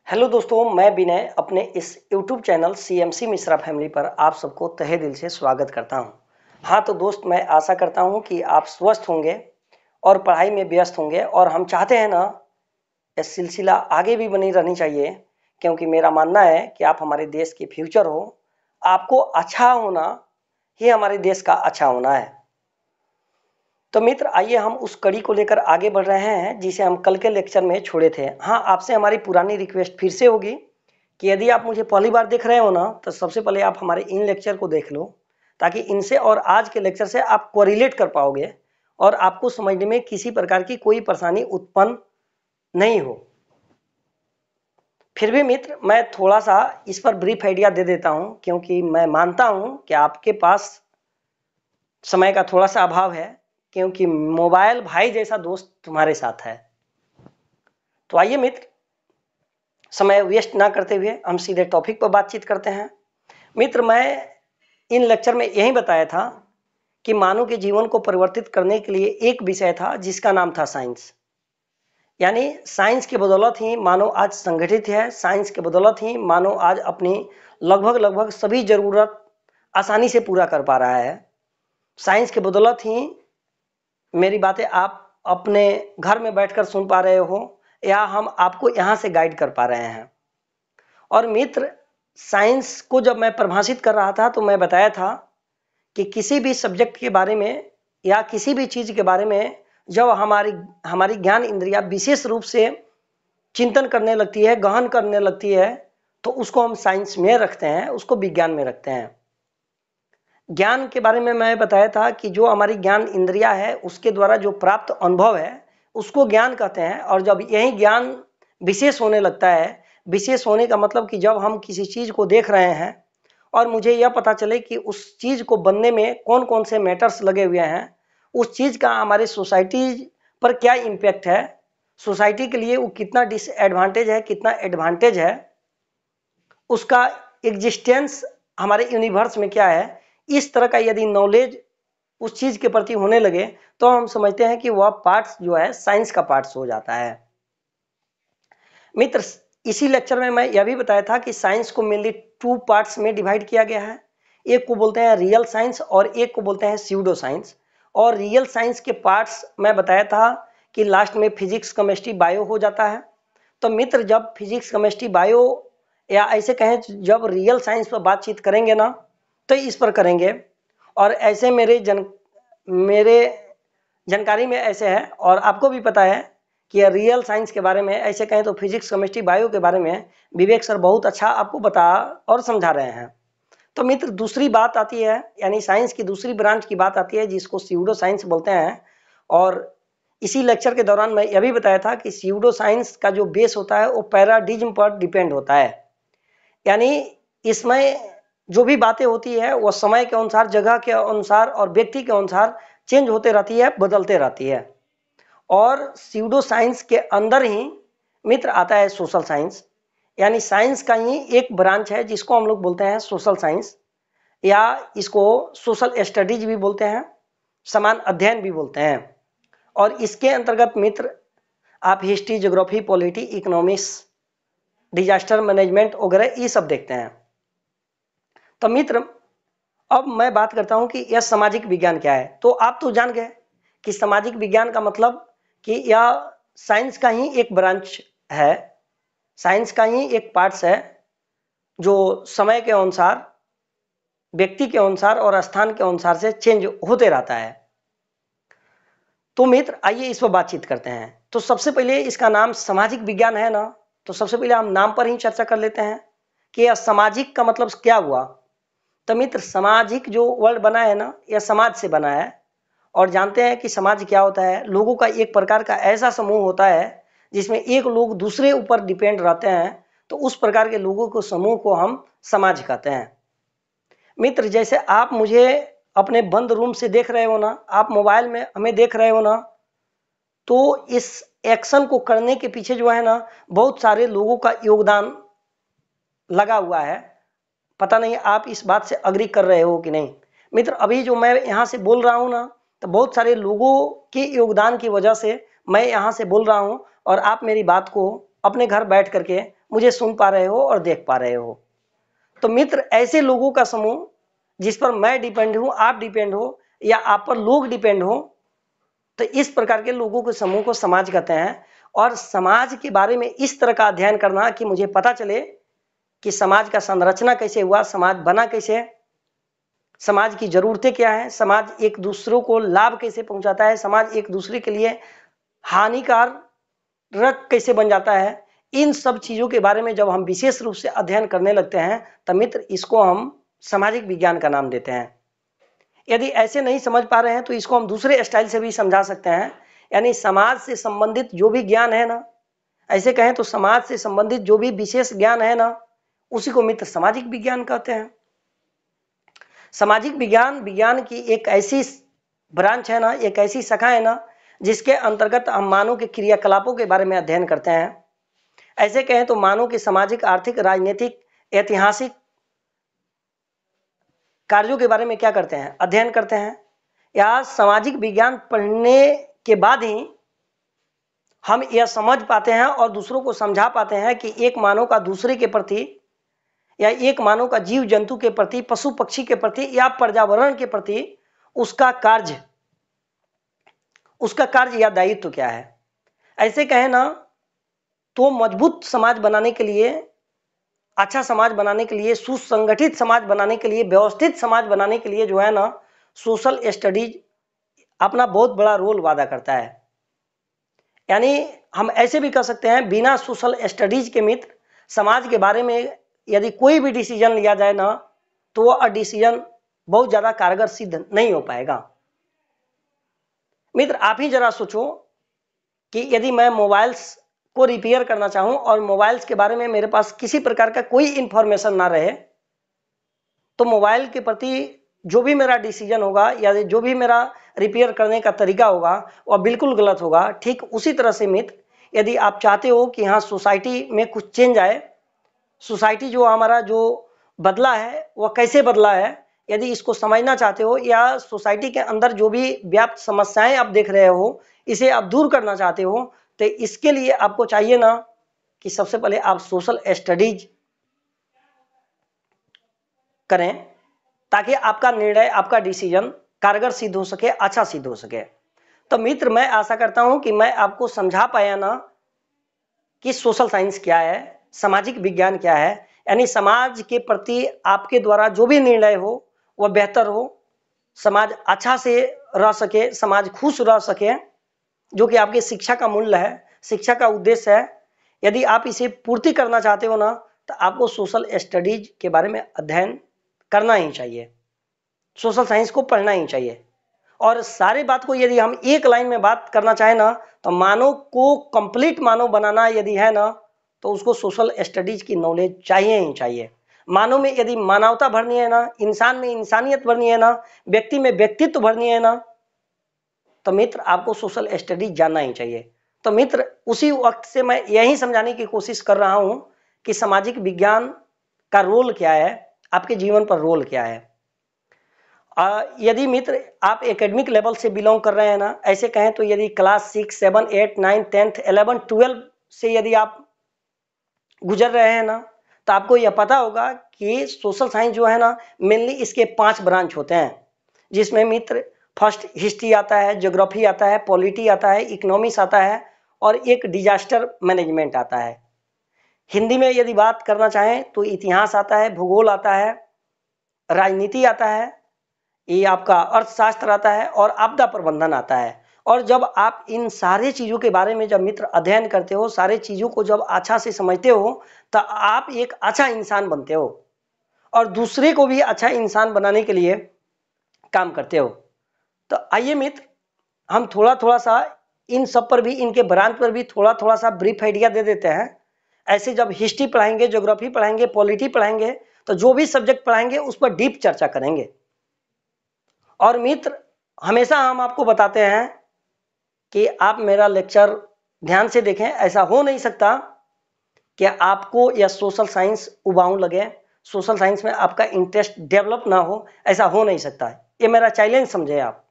Hello दोस्तों, मैं विनय अपने इस YouTube channel CMC Mishra family पर आप सबको तहे दिल से स्वागत करता हूं। हाँ तो दोस्त, मैं आशा करता हूं कि आप स्वस्थ होंगे और पढ़ाई में व्यस्त होंगे। और हम चाहते हैं ना, यह सिलसिला आगे भी बनी रहनी चाहिए, क्योंकि मेरा मानना है कि आप हमारे देश की फ्यूचर हो। आपको अच्छा होना ही हमारे देश का अच्छा होना है। तो मित्र, आइए हम उस कड़ी को लेकर आगे बढ़ रहे हैं जिसे हम कल के लेक्चर में छोड़े थे। हाँ, आपसे हमारी पुरानी रिक्वेस्ट फिर से होगी कि यदि आप मुझे पहली बार देख रहे हो ना, तो सबसे पहले आप हमारे इन लेक्चर को देख लो, ताकि इनसे और आज के लेक्चर से आप कोरिलेट कर पाओगे और आपको समझने में किसी प्रकार की कोई परेशानी उत्पन्न नहीं हो। फिर भी मित्र, मैं थोड़ा सा इस पर ब्रीफ आइडिया दे देता हूं, क्योंकि मैं मानता हूं कि आपके पास समय का थोड़ा सा अभाव है, क्योंकि मोबाइल भाई जैसा दोस्त तुम्हारे साथ है। तो आइए मित्र, समय वेस्ट ना करते हुए हम सीधे टॉपिक पर बातचीत करते हैं। मित्र, मैं इन लेक्चर में यही बताया था कि मानव के जीवन को परिवर्तित करने के लिए एक विषय था जिसका नाम था साइंस। यानी साइंस की बदौलत ही मानव आज संगठित है। साइंस की बदौलत ही मानव आज अपनी लगभग सभी जरूरत आसानी से पूरा कर पा रहा है। साइंस की बदौलत ही मेरी बातें आप अपने घर में बैठकर सुन पा रहे हो, या हम आपको यहाँ से गाइड कर पा रहे हैं। और मित्र, साइंस को जब मैं परिभाषित कर रहा था तो मैं बताया था कि किसी भी सब्जेक्ट के बारे में या किसी भी चीज के बारे में जब हमारी हमारी ज्ञान इंद्रिया विशेष रूप से चिंतन करने लगती है, गहन करने लगती है, तो उसको हम साइंस में रखते हैं, उसको विज्ञान में रखते हैं। ज्ञान के बारे में मैं बताया था कि जो हमारी ज्ञान इंद्रिया है उसके द्वारा जो प्राप्त अनुभव है उसको ज्ञान कहते हैं। और जब यही ज्ञान विशेष होने लगता है, विशेष होने का मतलब कि जब हम किसी चीज को देख रहे हैं और मुझे यह पता चले कि उस चीज को बनने में कौन कौन से मैटर्स लगे हुए हैं, उस चीज का हमारे सोसाइटी पर क्या इम्पैक्ट है, सोसाइटी के लिए वो कितना डिसएडवांटेज है, कितना एडवांटेज है, उसका एग्जिस्टेंस हमारे यूनिवर्स में क्या है, इस तरह का यदि नॉलेज उस चीज के प्रति होने लगे तो हम समझते हैं कि वह पार्ट्स जो है साइंस का पार्ट्स हो जाता है। मित्र, इसी लेक्चर में मैं यह भी बताया था कि साइंस को मेनली टू पार्ट्स में डिवाइड किया गया है। एक को बोलते हैं रियल साइंस और एक को बोलते हैं स्यूडो साइंस। और रियल साइंस के पार्ट्स मैं बताया था कि लास्ट में फिजिक्स, केमिस्ट्री, बायो हो जाता है। तो मित्र, जब फिजिक्स, केमिस्ट्री, बायो, या ऐसे कहें जब रियल साइंस पर बातचीत करेंगे ना, तो इस पर करेंगे। और ऐसे मेरे जानकारी में ऐसे है, और आपको भी पता है कि रियल साइंस के बारे में ऐसे कहें तो फिजिक्स, केमिस्ट्री, बायो के बारे में विवेक सर बहुत अच्छा आपको बता और समझा रहे हैं। तो मित्र, दूसरी बात आती है, यानी साइंस की दूसरी ब्रांच की बात आती है जिसको स्यूडो साइंस बोलते हैं। और इसी लेक्चर के दौरान मैं यह भी बताया था कि स्यूडो साइंस का जो बेस होता है वो पैराडिज्म पर डिपेंड होता है। यानी इसमें जो भी बातें होती है वह समय के अनुसार, जगह के अनुसार और व्यक्ति के अनुसार चेंज होते रहती है, बदलते रहती है। और स्यूडो साइंस के अंदर ही मित्र आता है सोशल साइंस। यानी साइंस का ही एक ब्रांच है जिसको हम लोग बोलते हैं सोशल साइंस, या इसको सोशल स्टडीज भी बोलते हैं, समान अध्ययन भी बोलते हैं। और इसके अंतर्गत मित्र आप history, geography, polity, economics, disaster management वगैरह ये सब देखते हैं। तो मित्र, अब मैं बात करता हूं कि यह सामाजिक विज्ञान क्या है। तो आप तो जान गए कि सामाजिक विज्ञान का मतलब कि यह साइंस का ही एक ब्रांच है, साइंस का ही एक पार्ट्स है जो समय के अनुसार, व्यक्ति के अनुसार और स्थान के अनुसार से चेंज होते रहता है। तो मित्र, आइए इस पर बातचीत करते हैं। तो सबसे पहले इसका नाम सामाजिक विज्ञान है ना, तो सबसे पहले हम नाम पर ही चर्चा कर लेते हैं कि यह सामाजिक का मतलब क्या हुआ। तो मित्र, सामाजिक जो वर्ड बना है ना, यह समाज से बना है। और जानते हैं कि समाज क्या होता है, लोगों का एक प्रकार का ऐसा समूह होता है जिसमें एक लोग दूसरे ऊपर डिपेंड रहते हैं, तो उस प्रकार के लोगों को, समूह को हम समाज कहते हैं। मित्र, जैसे आप मुझे अपने बंद रूम से देख रहे हो ना, आप मोबाइल में हमें देख रहे हो ना, तो इस एक्शन को करने के पीछे जो है ना, बहुत सारे लोगों का योगदान लगा हुआ है। पता नहीं आप इस बात से अग्री कर रहे हो कि नहीं। मित्र, अभी जो मैं यहाँ से बोल रहा हूँ ना, तो बहुत सारे लोगों के योगदान की वजह से मैं यहाँ से बोल रहा हूँ, और आप मेरी बात को अपने घर बैठ करके मुझे सुन पा रहे हो और देख पा रहे हो। तो मित्र, ऐसे लोगों का समूह जिस पर मैं डिपेंड हूं, आप डिपेंड हो या आप पर लोग डिपेंड हो, तो इस प्रकार के लोगों के समूह को समाज कहते हैं। और समाज के बारे में इस तरह का अध्ययन करना कि मुझे पता चले कि समाज का संरचना कैसे हुआ, समाज बना कैसे, समाज की जरूरतें क्या है, समाज एक दूसरों को लाभ कैसे पहुंचाता है, समाज एक दूसरे के लिए हानिकारक कैसे बन जाता है। इन सब चीजों के बारे में जब हम विशेष रूप से अध्ययन करने लगते हैं तो मित्र, इसको हम सामाजिक विज्ञान का नाम देते हैं। यदि ऐसे नहीं समझ पा रहे हैं तो इसको हम दूसरे स्टाइल से भी समझा सकते हैं। यानी समाज से संबंधित जो भी ज्ञान है ना, ऐसे कहें तो समाज से संबंधित जो भी विशेष ज्ञान है ना, उसी को मित्र सामाजिक विज्ञान कहते हैं। सामाजिक विज्ञान विज्ञान की एक ऐसी ब्रांच है ना, एक ऐसी शाखा है ना, जिसके अंतर्गत हम मानव के क्रियाकलापों के बारे में अध्ययन करते हैं। ऐसे कहें तो मानव के सामाजिक, आर्थिक, राजनीतिक, ऐतिहासिक कार्यों के बारे में क्या करते हैं, अध्ययन करते हैं। या सामाजिक विज्ञान पढ़ने के बाद ही हम यह समझ पाते हैं और दूसरों को समझा पाते हैं कि एक मानव का दूसरे के प्रति या एक मानव का जीव जंतु के प्रति, पशु पक्षी के प्रति या पर्यावरण के प्रति उसका कार्य या दायित्व क्या है। ऐसे कहें ना तो मजबूत समाज बनाने के लिए, अच्छा समाज बनाने के लिए, सुसंगठित समाज बनाने के लिए, व्यवस्थित समाज बनाने के लिए जो है ना, सोशल स्टडीज अपना बहुत बड़ा रोल वादा करता है। यानी हम ऐसे भी कह सकते हैं, बिना सोशल स्टडीज के मित्र समाज के बारे में यदि कोई भी डिसीजन लिया जाए ना, तो वह डिसीजन बहुत ज्यादा कारगर सिद्ध नहीं हो पाएगा। मित्र, आप ही जरा सोचो कि यदि मैं मोबाइल्स को रिपेयर करना चाहूं और मोबाइल्स के बारे में मेरे पास किसी प्रकार का कोई इंफॉर्मेशन ना रहे, तो मोबाइल के प्रति जो भी मेरा डिसीजन होगा या जो भी मेरा रिपेयर करने का तरीका होगा वह बिल्कुल गलत होगा। ठीक उसी तरह से मित्र, यदि आप चाहते हो कि हाँ सोसाइटी में कुछ चेंज आए, सोसाइटी जो हमारा जो बदला है वह कैसे बदला है, यदि इसको समझना चाहते हो या सोसाइटी के अंदर जो भी व्याप्त समस्याएं आप देख रहे हो इसे आप दूर करना चाहते हो, तो इसके लिए आपको चाहिए ना कि सबसे पहले आप सोशल स्टडीज करें, ताकि आपका निर्णय, आपका डिसीजन कारगर सिद्ध हो सके, अच्छा सिद्ध हो सके। तो मित्र, मैं आशा करता हूं कि मैं आपको समझा पाया ना कि सोशल साइंस क्या है, सामाजिक विज्ञान क्या है। यानी समाज के प्रति आपके द्वारा जो भी निर्णय हो वह बेहतर हो, समाज अच्छा से रह सके, समाज खुश रह सके, जो कि आपकी शिक्षा का मूल्य है, शिक्षा का उद्देश्य है। यदि आप इसे पूर्ति करना चाहते हो ना, तो आपको सोशल स्टडीज के बारे में अध्ययन करना ही चाहिए, सोशल साइंस को पढ़ना ही चाहिए। और सारी बात को यदि हम एक लाइन में बात करना चाहें ना, तो मानव को कंप्लीट मानव बनाना यदि है ना, तो उसको सोशल स्टडीज की नॉलेज चाहिए ही चाहिए। मानव में यदि मानवता भरनी है ना, इंसान में इंसानियत भरनी है ना, व्यक्ति में व्यक्तित्व भरनी है ना, तो मित्र आपको सोशल स्टडीज जानना ही चाहिए। तो मित्र, उसी वक्त से मैं यही समझाने की कोशिश कर रहा हूं कि सामाजिक विज्ञान का रोल क्या है, आपके जीवन पर रोल क्या है। यदि मित्र आप एकेडमिक लेवल से बिलोंग कर रहे हैं ना, ऐसे कहें तो यदि क्लास 6, 7, 8, 9, 10, 11, 12 से यदि आप गुजर रहे हैं ना, तो आपको यह पता होगा कि सोशल साइंस जो है ना, मेनली इसके 5 ब्रांच होते हैं, जिसमें मित्र फर्स्ट हिस्ट्री आता है, ज्योग्राफी आता है, पॉलिटी आता है, इकोनॉमिक्स आता है और एक डिजास्टर मैनेजमेंट आता है। हिंदी में यदि बात करना चाहें तो इतिहास आता है, भूगोल आता है, राजनीति आता है, ये आपका अर्थशास्त्र आता है और आपदा प्रबंधन आता है। और जब आप इन सारे चीजों के बारे में जब मित्र अध्ययन करते हो, सारे चीजों को जब अच्छा से समझते हो, तो आप एक अच्छा इंसान बनते हो और दूसरे को भी अच्छा इंसान बनाने के लिए काम करते हो। तो आइए मित्र, हम थोड़ा थोड़ा सा इन सब पर भी, इनके ब्रांच पर भी थोड़ा थोड़ा सा ब्रीफ आइडिया दे देते हैं। ऐसे जब हिस्ट्री पढ़ाएंगे, ज्योग्राफी पढ़ाएंगे, पॉलिटी पढ़ाएंगे, तो जो भी सब्जेक्ट पढ़ाएंगे उस पर डीप चर्चा करेंगे। और मित्र, हमेशा हम आपको बताते हैं कि आप मेरा लेक्चर ध्यान से देखें। ऐसा हो नहीं सकता कि आपको यह सोशल साइंस उबाऊ लगे, सोशल साइंस में आपका इंटरेस्ट डेवलप ना हो, ऐसा हो नहीं सकता है। ये मेरा चैलेंज समझे आप।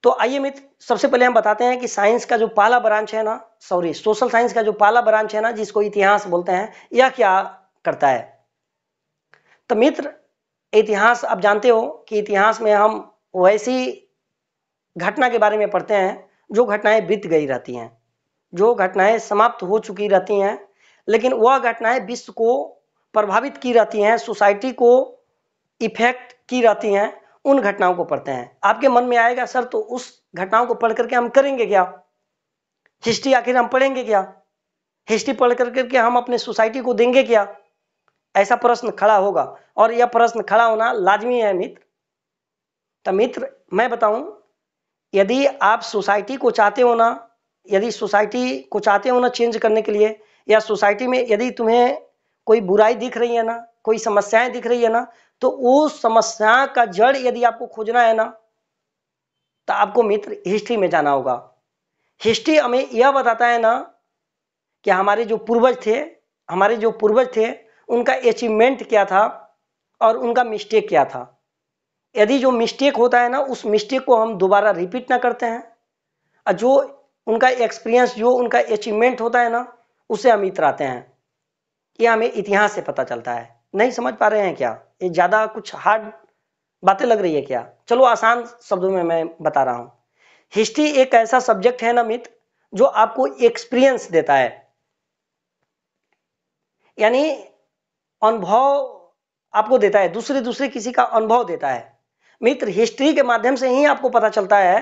तो आइए मित्र, सबसे पहले हम बताते हैं कि साइंस का जो पहला ब्रांच है ना, सॉरी सोशल साइंस का जो पहला ब्रांच है ना, जिसको इतिहास बोलते हैं, यह क्या करता है। तो मित्र, इतिहास आप जानते हो कि इतिहास में हम वैसी घटना के बारे में पढ़ते हैं जो घटनाएं बीत गई रहती हैं, जो घटनाएं समाप्त हो चुकी रहती हैं, लेकिन वह घटनाएं विश्व को प्रभावित की रहती हैं, सोसाइटी को इफेक्ट की रहती हैं, उन घटनाओं को पढ़ते हैं। आपके मन में आएगा सर, तो उस घटनाओं को पढ़ करके हम करेंगे क्या? हिस्ट्री आखिर हम पढ़ेंगे क्या? हिस्ट्री पढ़ करके हम अपने सोसाइटी को देंगे क्या? ऐसा प्रश्न खड़ा होगा, और यह प्रश्न खड़ा होना लाजमी है मित्र। तो मित्र, मैं बताऊं, यदि आप सोसाइटी को चाहते हो ना, यदि सोसाइटी को चाहते हो ना चेंज करने के लिए, या सोसाइटी में यदि तुम्हें कोई बुराई दिख रही है ना, कोई समस्याएं दिख रही है ना, तो उस समस्या का जड़ यदि आपको खोजना है ना, तो आपको मित्र हिस्ट्री में जाना होगा। हिस्ट्री हमें यह बताता है ना कि हमारे जो पूर्वज थे उनका अचीवमेंट क्या था और उनका मिस्टेक क्या था। यदि जो मिस्टेक होता है ना, उस मिस्टेक को हम दोबारा रिपीट ना करते हैं, और जो उनका एक्सपीरियंस, जो उनका अचीवमेंट होता है ना, उसे हम इतराते हैं। यह हमें इतिहास से पता चलता है। नहीं समझ पा रहे हैं क्या? ये ज्यादा कुछ हार्ड बातें लग रही है क्या? चलो आसान शब्दों में मैं बता रहा हूं। हिस्ट्री एक ऐसा सब्जेक्ट है ना मित्र, जो आपको एक्सपीरियंस देता है, यानी अनुभव आपको देता है, दूसरे दूसरे किसी का अनुभव देता है। मित्र, हिस्ट्री के माध्यम से ही आपको पता चलता है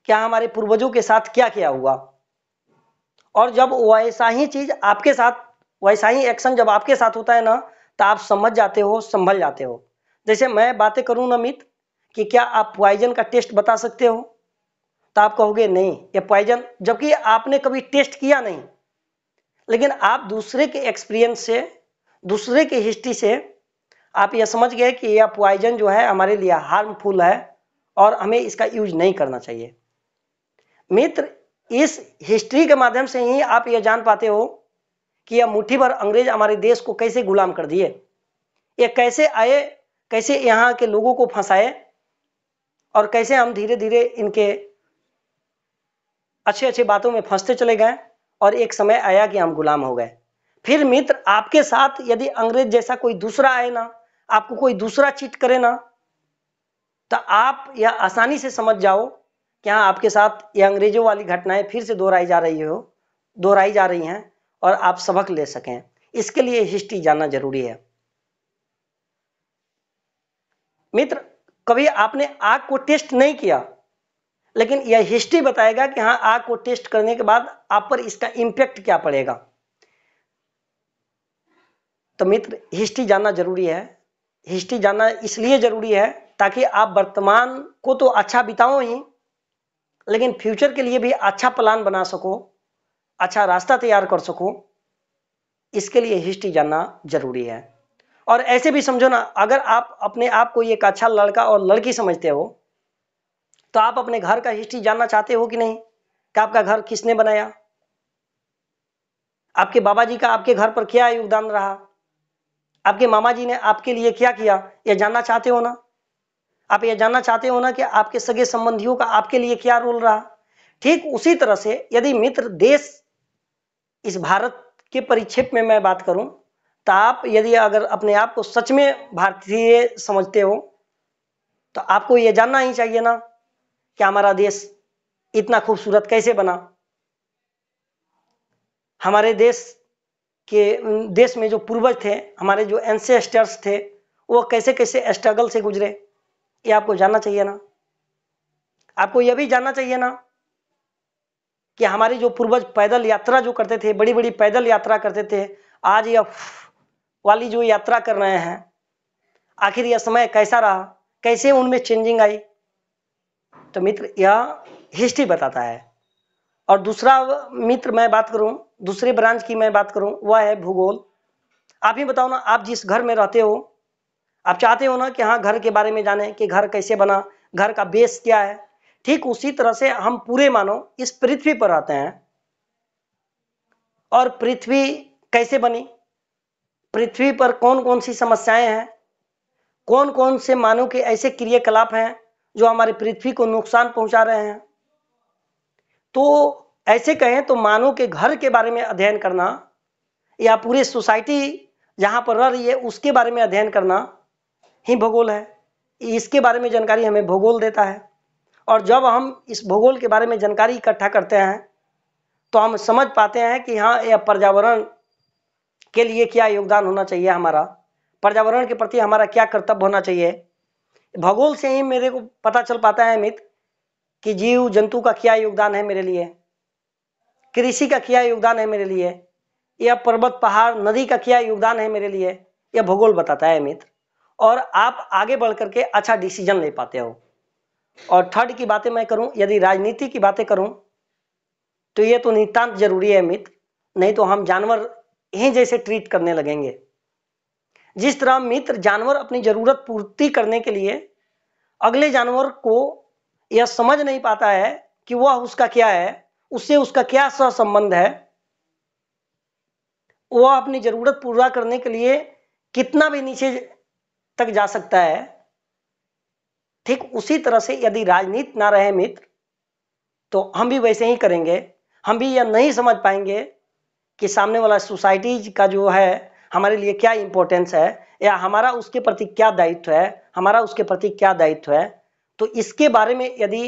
क्या हमारे पूर्वजों के साथ क्या क्या हुआ, और जब वैसा ही चीज आपके साथ, वैसा ही एक्शन जब आपके साथ होता है ना, तो आप समझ जाते हो, संभल जाते हो। जैसे मैं बातें करूं ना मित्र कि क्या आप पॉइजन का टेस्ट बता सकते हो, तो आप कहोगे नहीं ये पॉइजन, जबकि आपने कभी टेस्ट किया नहीं, लेकिन आप दूसरे के एक्सपीरियंस से, दूसरे के हिस्ट्री से आप यह समझ गए कि यह पॉइजन जो है हमारे लिए हार्मफुल है और हमें इसका यूज नहीं करना चाहिए। मित्र, इस हिस्ट्री के माध्यम से ही आप यह जान पाते हो कि यह मुट्ठी भर अंग्रेज हमारे देश को कैसे गुलाम कर दिए, ये कैसे आए, कैसे यहाँ के लोगों को फंसाए, और कैसे हम धीरे धीरे इनके अच्छे अच्छे बातों में फंसते चले गए, और एक समय आया कि हम गुलाम हो गए। फिर मित्र, आपके साथ यदि अंग्रेज जैसा कोई दूसरा आए ना, आपको कोई दूसरा चीट करे ना, तो आप यह आसानी से समझ जाओ कि हाँ, आपके साथ ये अंग्रेजों वाली घटनाएं फिर से दोहराई जा रही हैं, और आप सबक ले सकें। इसके लिए हिस्ट्री जानना जरूरी है। मित्र, कभी आपने आग को टेस्ट नहीं किया, लेकिन यह हिस्ट्री बताएगा कि हाँ, आग को टेस्ट करने के बाद आप पर इसका इंपैक्ट क्या पड़ेगा। तो मित्र, हिस्ट्री जानना जरूरी है। हिस्ट्री जानना इसलिए जरूरी है ताकि आप वर्तमान को तो अच्छा बिताओ ही, लेकिन फ्यूचर के लिए भी अच्छा प्लान बना सको, अच्छा रास्ता तैयार कर सको। इसके लिए हिस्ट्री जानना जरूरी है। और ऐसे भी समझो ना, अगर आप अपने आप को एक अच्छा लड़का और लड़की समझते हो, तो आप अपने घर का हिस्ट्री जानना चाहते हो कि नहीं, कि आपका घर किसने बनाया, आपके बाबा जी का आपके घर पर क्या योगदान रहा, आपके मामा जी ने आपके लिए क्या किया, यह जानना चाहते हो ना। आप यह जानना चाहते हो ना कि आपके सगे संबंधियों का आपके लिए क्या रोल रहा। ठीक उसी तरह से यदि मित्र देश, इस भारत के परिक्षेप में मैं बात करूं, तो आप यदि अगर अपने आप को सच में भारतीय समझते हो, तो आपको यह जानना ही चाहिए ना कि हमारा देश इतना खूबसूरत कैसे बना, हमारे देश में जो पूर्वज थे, हमारे जो एंसेस्टर्स थे, वो कैसे कैसे स्ट्रगल से गुजरे, ये आपको जानना चाहिए ना। आपको यह भी जानना चाहिए ना कि हमारे जो पूर्वज पैदल यात्रा जो करते थे, बड़ी बड़ी पैदल यात्रा करते थे, आज यह वाली जो यात्रा कर रहे हैं, आखिर यह समय कैसा रहा, कैसे उनमें चेंजिंग आई। तो मित्र, यह हिस्ट्री बताता है। और दूसरा मित्र मैं बात करूं, दूसरे ब्रांच की मैं बात करूं, वह है भूगोल। आप ही बताओ ना, आप जिस घर में रहते हो, आप चाहते हो ना कि हाँ, घर के बारे में जाने कि घर कैसे बना, घर का बेस क्या है। ठीक उसी तरह से हम पूरे मानो इस पृथ्वी पर रहते हैं, और पृथ्वी कैसे बनी, पृथ्वी पर कौन कौन सी समस्याएं हैं, कौन कौन से मानव के ऐसे क्रियाकलाप हैं जो हमारे पृथ्वी को नुकसान पहुंचा रहे हैं। तो ऐसे कहें तो मानव के घर के बारे में अध्ययन करना या पूरी सोसाइटी जहां पर रह रही है उसके बारे में अध्ययन करना ही भूगोल है। इसके बारे में जानकारी हमें भूगोल देता है। और जब हम इस भूगोल के बारे में जानकारी इकट्ठा करते हैं तो हम समझ पाते हैं कि हाँ, यह पर्यावरण के लिए क्या योगदान होना चाहिए, हमारा पर्यावरण के प्रति हमारा क्या कर्तव्य होना चाहिए। भूगोल से ही मेरे को पता चल पाता है मित्र कि जीव जंतु का क्या योगदान है मेरे लिए, कृषि का क्या योगदान है मेरे लिए, या पर्वत पहाड़ नदी का क्या योगदान है मेरे लिए। यह भूगोल बताता है मित्र, और आप आगे बढ़ करके अच्छा डिसीजन ले पाते हो। और थर्ड की बातें मैं करूं, यदि राजनीति की बातें करूं तो ये तो नितांत जरूरी है मित्र, नहीं तो हम जानवर ही जैसे ट्रीट करने लगेंगे। जिस तरह मित्र जानवर अपनी जरूरत पूर्ति करने के लिए अगले जानवर को यह समझ नहीं पाता है कि वह उसका क्या है, उससे उसका क्या सहसंबंध है, वह अपनी जरूरत पूरा करने के लिए कितना भी नीचे तक जा सकता है। ठीक उसी तरह से यदि राजनीति ना रहे मित्र तो हम भी वैसे ही करेंगे। हम भी यह नहीं समझ पाएंगे कि सामने वाला सोसाइटी का जो है हमारे लिए क्या इंपॉर्टेंस है, या हमारा उसके प्रति क्या दायित्व है, हमारा उसके प्रति क्या दायित्व है। तो इसके बारे में यदि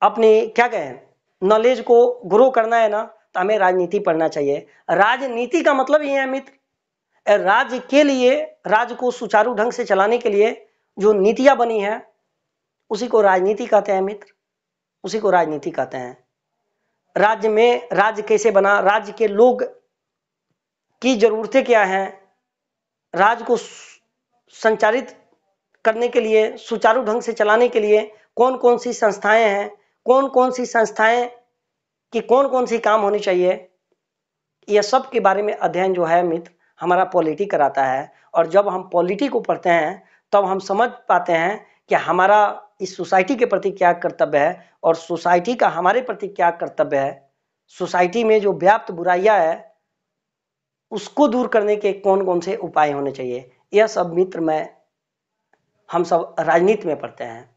अपनी क्या कहें नॉलेज को ग्रो करना है ना, तो हमें राजनीति पढ़ना चाहिए। राजनीति का मतलब ये है मित्र, राज्य के लिए, राज्य को सुचारू ढंग से चलाने के लिए जो नीतियां बनी है उसी को राजनीति कहते हैं मित्र, उसी को राजनीति कहते हैं। राज्य में राज्य कैसे बना, राज्य के लोग की जरूरतें क्या हैं, राज्य को संचालित करने के लिए, सुचारू ढंग से चलाने के लिए कौन कौन सी संस्थाएं हैं, कौन कौन सी संस्थाएं की कौन कौन सी काम होनी चाहिए, यह सब के बारे में अध्ययन जो है मित्र हमारा पॉलिटी कराता है। और जब हम पॉलिटी को पढ़ते हैं तब हम समझ पाते हैं कि हमारा इस सोसाइटी के प्रति क्या कर्तव्य है और सोसाइटी का हमारे प्रति क्या कर्तव्य है। सोसाइटी में जो व्याप्त बुराइयां है उसको दूर करने के कौन कौन से उपाय होने चाहिए, यह सब मित्र हम सब राजनीति में पढ़ते हैं।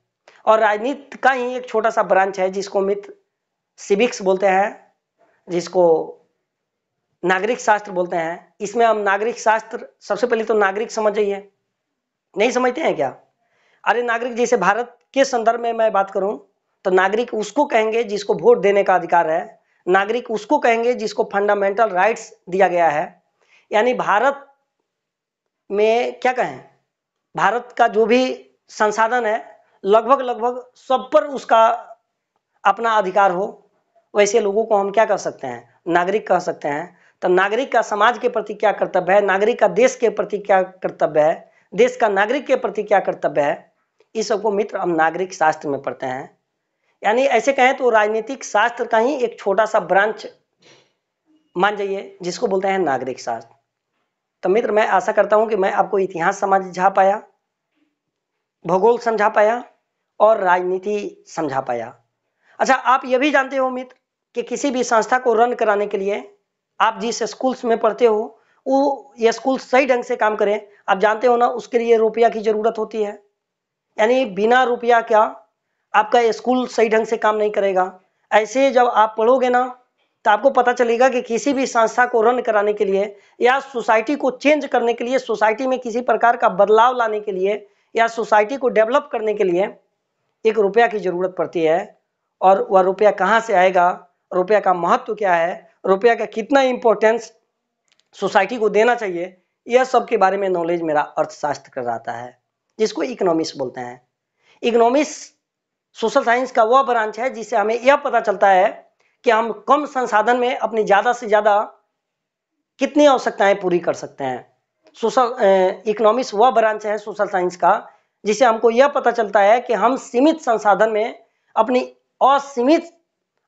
और राजनीति का ही एक छोटा सा ब्रांच है जिसको मित्र सिविक्स बोलते हैं, जिसको नागरिक शास्त्र बोलते हैं। इसमें हम नागरिक शास्त्र, सबसे पहले तो नागरिक समझ जाइए, नहीं समझते हैं क्या? अरे नागरिक, जैसे भारत के संदर्भ में मैं बात करूं तो नागरिक उसको कहेंगे जिसको वोट देने का अधिकार है, नागरिक उसको कहेंगे जिसको फंडामेंटल राइट्स दिया गया है। यानी भारत में क्या कहें, भारत का जो भी संसाधन है लगभग लगभग सब पर उसका अपना अधिकार हो, वैसे लोगों को हम क्या कर सकते हैं, नागरिक कह सकते हैं। तो नागरिक का समाज के प्रति क्या कर्तव्य है, नागरिक का देश के प्रति क्या कर्तव्य है, देश का नागरिक के प्रति क्या कर्तव्य है, इस सबको मित्र हम नागरिक शास्त्र में पढ़ते हैं। यानी ऐसे कहें तो राजनीतिक शास्त्र का ही एक छोटा सा ब्रांच मान जाइए जिसको बोलते हैं नागरिक शास्त्र। तो मित्र मैं आशा करता हूं कि मैं आपको इतिहास समझा पाया, भूगोल समझा पाया और राजनीति समझा पाया। अच्छा, आप यह भी जानते हो मित्र कि किसी भी संस्था को रन कराने के लिए आप जिस स्कूल्स में पढ़ते हो वो ये स्कूल सही ढंग से काम करें, आप जानते हो ना, उसके लिए रुपया की जरूरत होती है। यानी बिना रुपया क्या आपका स्कूल सही ढंग से काम नहीं करेगा। ऐसे जब आप पढ़ोगे ना तो आपको पता चलेगा कि किसी भी संस्था को रन कराने के लिए या सोसाइटी को चेंज करने के लिए, सोसाइटी में किसी प्रकार का बदलाव लाने के लिए या सोसाइटी को डेवलप करने के लिए एक रुपया की जरूरत पड़ती है। और वह रुपया कहाँ से आएगा, रुपया का महत्व क्या है, रुपया का कितना इंपॉर्टेंस सोसाइटी को देना चाहिए, यह सब के बारे में नॉलेज मेरा अर्थशास्त्र कराता है, जिसको इकोनॉमिक्स बोलते हैं। इकोनॉमिक्स सोशल साइंस का वह ब्रांच है जिससे हमें यह पता चलता है कि हम कम संसाधन में अपनी ज्यादा से ज्यादा कितनी आवश्यकताएं पूरी कर सकते हैं। सोशल इकोनॉमिक्स वह ब्रांच है सोशल साइंस का जिससे हमको यह पता चलता है कि हम सीमित संसाधन में अपनी असीमित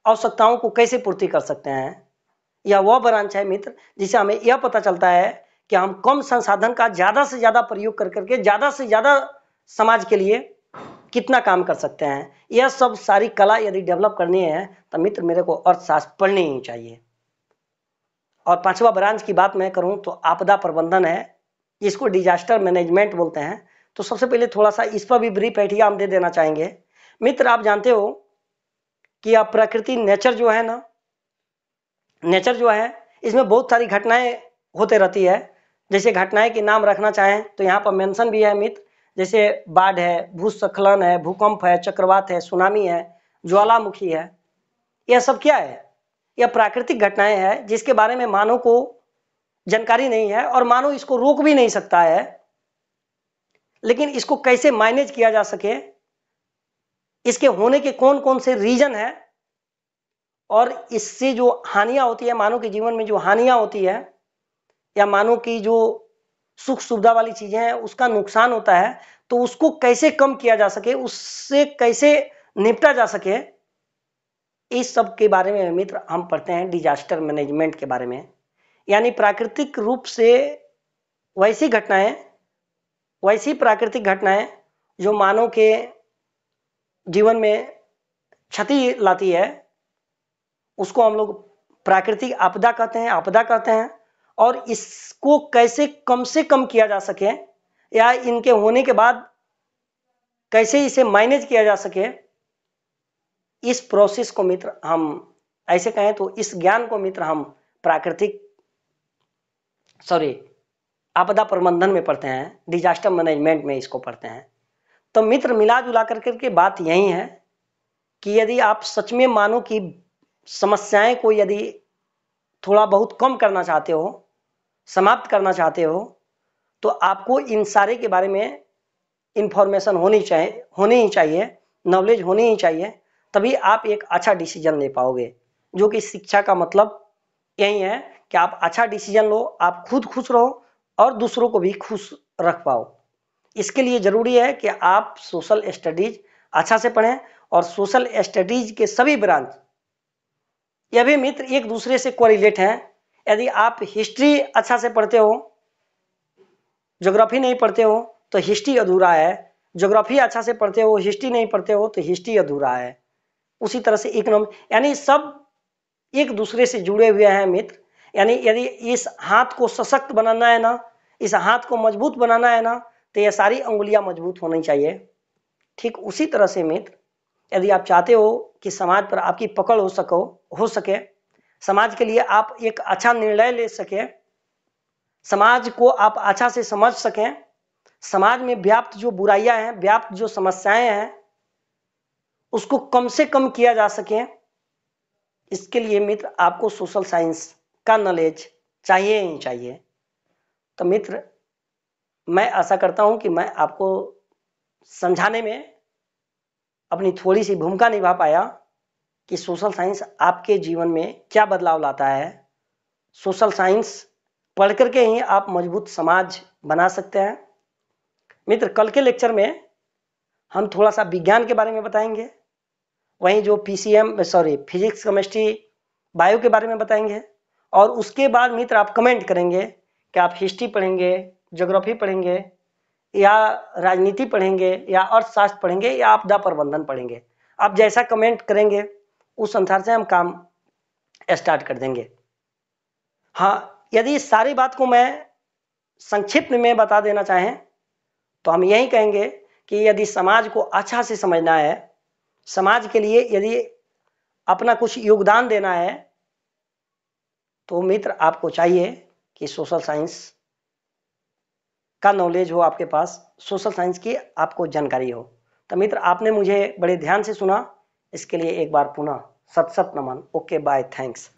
आवश्यकताओं को कैसे पूर्ति कर सकते हैं। यह वह ब्रांच है मित्र जिसे हमें यह पता चलता है कि हम कम संसाधन का ज्यादा से ज्यादा प्रयोग कर करके ज्यादा से ज्यादा समाज के लिए कितना काम कर सकते हैं। यह सब सारी कला यदि डेवलप करनी है तो मित्र मेरे को अर्थशास्त्र पढ़नी ही चाहिए। और पांचवा ब्रांच की बात मैं करूं तो आपदा प्रबंधन है, जिसको डिजास्टर मैनेजमेंट बोलते हैं। तो सबसे पहले थोड़ा सा इस पर भी ब्रीफ आइडिया हम दे देना चाहेंगे। मित्र, आप जानते हो कि आप प्रकृति नेचर जो है ना, नेचर जो है इसमें बहुत सारी घटनाएं होते रहती है। जैसे घटनाएं के नाम रखना चाहें तो यहाँ पर मेंशन भी है मित्र, जैसे बाढ़ है, भूस्खलन है, भूकंप है, चक्रवात है, सुनामी है, ज्वालामुखी है। यह सब क्या है? यह प्राकृतिक घटनाएं हैं जिसके बारे में मानव को जानकारी नहीं है और मानव इसको रोक भी नहीं सकता है। लेकिन इसको कैसे मैनेज किया जा सके, इसके होने के कौन कौन से रीजन है और इससे जो हानियां होती है, मानव के जीवन में जो हानियां होती है या मानव की जो सुख सुविधा वाली चीजें हैं उसका नुकसान होता है, तो उसको कैसे कम किया जा सके, उससे कैसे निपटा जा सके, इस सब के बारे में मित्र हम पढ़ते हैं डिजास्टर मैनेजमेंट के बारे में। यानी प्राकृतिक रूप से वैसी प्राकृतिक घटनाएं जो मानव के जीवन में क्षति लाती है, उसको हम लोग प्राकृतिक आपदा कहते हैं। और इसको कैसे कम से कम किया जा सके या इनके होने के बाद कैसे इसे मैनेज किया जा सके, इस प्रोसेस को मित्र हम ऐसे कहें तो इस ज्ञान को मित्र हम आपदा प्रबंधन में पढ़ते हैं, डिजास्टर मैनेजमेंट में इसको पढ़ते हैं। तो मित्र मिला जुला करके बात यही है कि यदि आप सच में मानव की समस्याएं को यदि थोड़ा बहुत कम करना चाहते हो, समाप्त करना चाहते हो, तो आपको इन सारे के बारे में इंफॉर्मेशन होनी ही चाहिए, नॉलेज होनी ही चाहिए, तभी आप एक अच्छा डिसीजन ले पाओगे। जो कि शिक्षा का मतलब यही है कि आप अच्छा डिसीजन लो, आप खुद खुश रहो और दूसरों को भी खुश रख पाओ। इसके लिए जरूरी है कि आप सोशल स्टडीज अच्छा से पढ़ें और सोशल स्टडीज के सभी ब्रांच यह भी मित्र एक दूसरे से कोरिलेट हैं। यदि आप हिस्ट्री अच्छा से पढ़ते हो, ज्योग्राफी नहीं पढ़ते हो तो हिस्ट्री अधूरा है, ज्योग्राफी अच्छा से पढ़ते हो, हिस्ट्री नहीं पढ़ते हो तो हिस्ट्री अधूरा है। उसी तरह से इकोनॉमी, यानी सब एक दूसरे से जुड़े हुए हैं मित्र। यानी यदि इस हाथ को सशक्त बनाना है ना, इस हाथ को मजबूत बनाना है ना, तो ये सारी अंगुलियां मजबूत होनी चाहिए। ठीक उसी तरह से मित्र, यदि आप चाहते हो कि समाज पर आपकी पकड़ हो सके, समाज के लिए आप एक अच्छा निर्णय ले सके, समाज को आप अच्छा से समझ सकें, समाज में व्याप्त जो बुराइयां हैं, व्याप्त जो समस्याएं हैं, उसको कम से कम किया जा सके, इसके लिए मित्र आपको सोशल साइंस का नॉलेज चाहिए ही चाहिए। तो मित्र, मैं आशा करता हूं कि मैं आपको समझाने में अपनी थोड़ी सी भूमिका निभा पाया कि सोशल साइंस आपके जीवन में क्या बदलाव लाता है। सोशल साइंस पढ़ करके ही आप मजबूत समाज बना सकते हैं। मित्र, कल के लेक्चर में हम थोड़ा सा विज्ञान के बारे में बताएंगे, वहीं जो फिजिक्स, केमिस्ट्री, बायो के बारे में बताएंगे। और उसके बाद मित्र आप कमेंट करेंगे कि आप हिस्ट्री पढ़ेंगे, ज्योग्राफी पढ़ेंगे या राजनीति पढ़ेंगे या अर्थशास्त्र पढ़ेंगे या आपदा प्रबंधन पढ़ेंगे। आप जैसा कमेंट करेंगे उस अनुसार से हम काम स्टार्ट कर देंगे। हाँ, यदि इस सारी बात को मैं संक्षिप्त में बता देना चाहें तो हम यही कहेंगे कि यदि समाज को अच्छा से समझना है, समाज के लिए यदि अपना कुछ योगदान देना है, तो मित्र आपको चाहिए कि सोशल साइंस का नॉलेज हो आपके पास, सोशल साइंस की आपको जानकारी हो। तो मित्र, आपने मुझे बड़े ध्यान से सुना, इसके लिए एक बार पुनः सत नमन। Okay, bye, thanks.